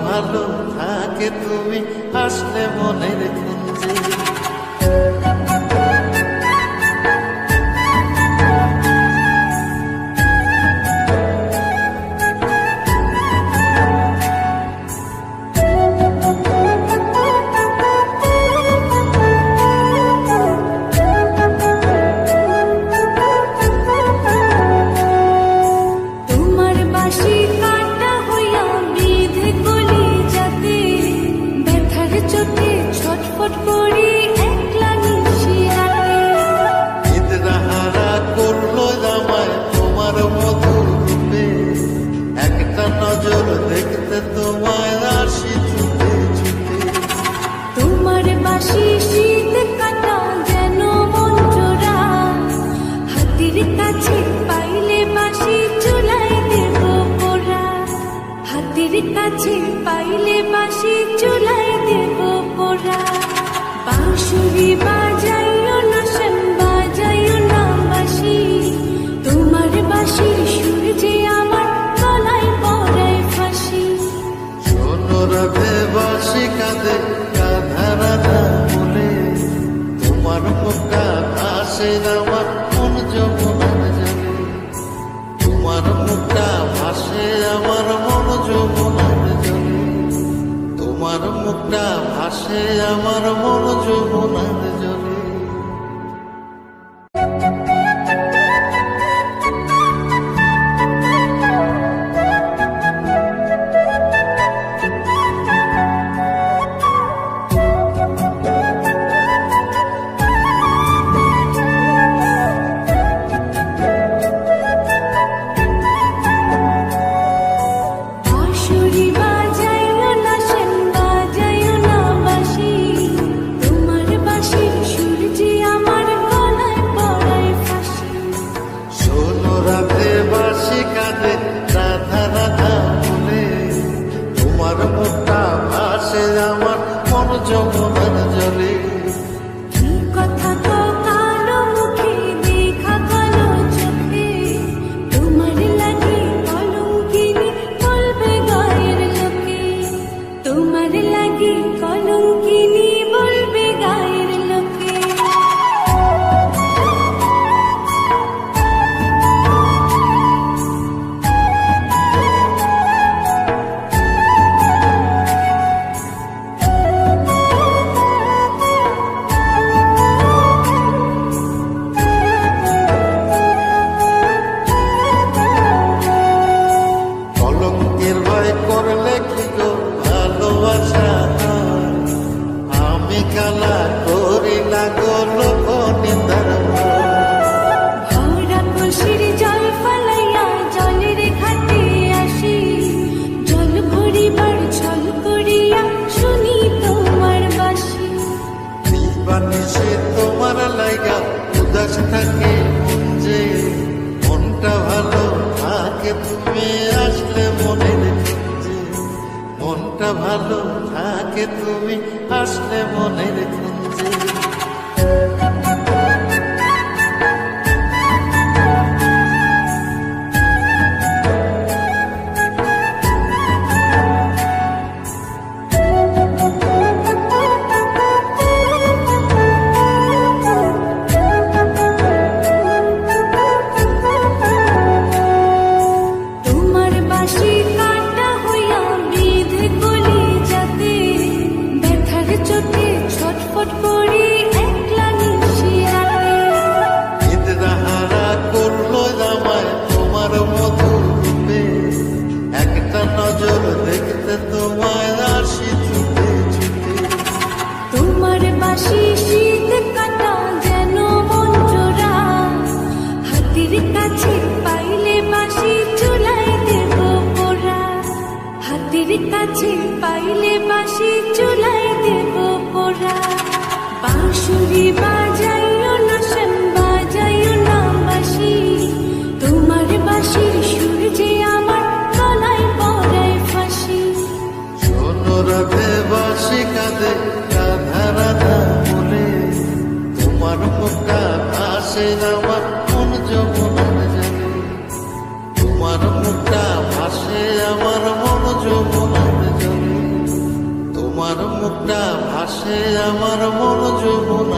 ভালো থাকে তুমি আসলে মনের কুঞ্জে। পাইলে বাঁশি চুলাই দেব পোড়া। বাঁশুরি বাজাইও না শ্যাম বাজাইও না বাঁশি, তোমার বাঁশির সুর যে আমার গলায় পড়ায় ফাঁসি। শোনো রাধে বাঁশি কাঁদে রাধা রাধা বলে, তোমার মুখটা ভাসে আমার মন যমুনার জলে। তোমার মুখটা ভাসে আমার মন যমুনার জলে। তোমার মুখটা ভাসে আমার মন যমুনার জলে। যমুনার জলে কি কথা তো কালো মুখে দেখা কালো চোখে, তোমার লাগে কলঙ্কিনী বলবে গায়ের লোকে। তোমার লাগে কলঙ্কিনী বলবে গায়ের লোকে। করলে কি গো ভালোবাসা জ্বালা করি না গো লোক নিন্দার ভয়। ভরা কলসির জল ফালাইয়া জলের ঘাটে আসি, জল ভরিবার ছল করিয়া শুনি তোমার বাঁশি। বানিসে তোমার লাইগা উদাস থাকে মন যে, মনটা ভালো থাকে তুমি আসলে মনের কুঞ্জে, মনটা ভালো থাকে তুমি আসলে মনের কুঞ্জে। তোমার বাঁশি কাটা হইয়া বিধে গলি যাতে, ব্যথার চোটে ছটফট করি একলা নিশি রাতে। নিদ্রাহারা করলো জামায় তোমার মধু রূপে, একটা নজর দেখতে তোমায় আসি ছুটে ছুটে। তোমার বাঁশি শীত কাটা যেন মঞ্জরা, হাতির কাছে পাইলে বাঁশি চুলাই দেব পোড়া। হাতির কাছে পাইলে বাঁশি চুলাই দেব পোড়া। বাঁশুরি বাজাইও না শ্যাম, বাজাইও না বাঁশি, তোমার বাঁশির সুর যে আমার গলায় পড়ায় ফাঁসি। শোনো রাধে বাসি কাঁদে রাধা রাধা বলে, তোমার মুখটা ভাসে আমার মন যমুনার জলে, তোমার মুখটা ভাসে আমার মন যমুনার জলে, তোমার মুখটা ভাসে আমার মন যমুনার